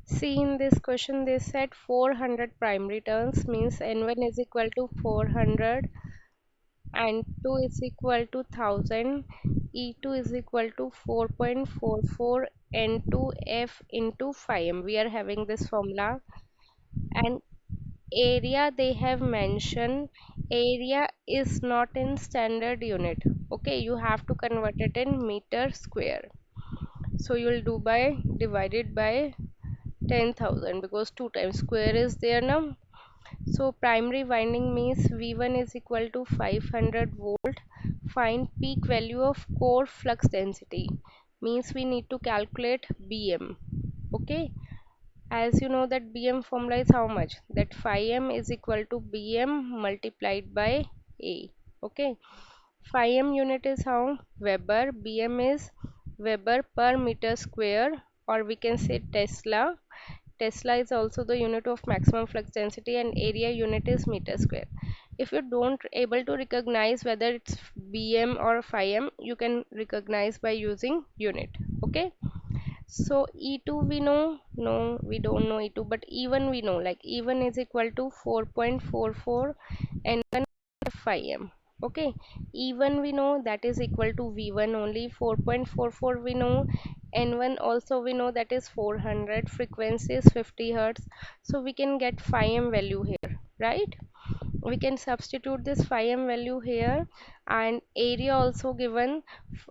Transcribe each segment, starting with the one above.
See, in this question they said 400 primary turns means n1 is equal to 400, n2 is equal to 1000, e2 is equal to 4.44 n2f into 5m. We are having this formula. And area they have mentioned, area is not in standard unit. Okay, you have to convert it in meter square. So you will do by divided by 10,000 because 2 times square is there now. So primary winding means V1 is equal to 500 volt. Find peak value of core flux density means we need to calculate BM. Okay, as you know that BM formula is how much, that 5m is equal to BM multiplied by A. Okay, 5m unit is how, Weber, BM is Weber per meter square, or we can say Tesla. Tesla is also the unit of maximum flux density, and area unit is meter square. If you don't able to recognize whether it's BM or 5m, you can recognize by using unit. Okay, so E2 we know, no, we don't know E2, but E1 we know, like E1 is equal to 4.44 and 5m. Okay, E1 we know that is equal to V1 only, 4.44 we know, N1 also we know that is 400, frequency is 50 hertz, so we can get 5m value here, right? We can substitute this 5m value here, and area also given.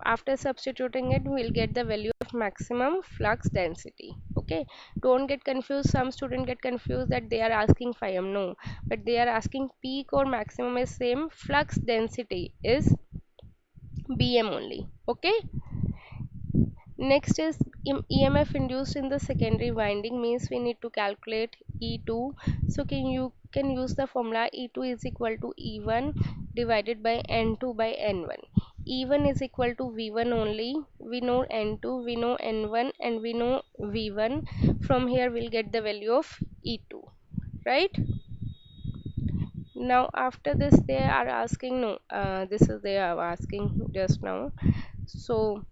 After substituting it, we'll get the value of maximum flux density. Okay, don't get confused. Some students get confused that they are asking 5m. No, but they are asking peak or maximum is same, flux density is BM only. Okay, next is EMF induced in the secondary winding means we need to calculate E2. So you can use the formula E2 is equal to E1 divided by N2 by N1. E1 is equal to V1 only. We know N2, we know N1, and we know V1. From here we'll get the value of E2, right? Now after this they are asking, no, this is they are asking just now. So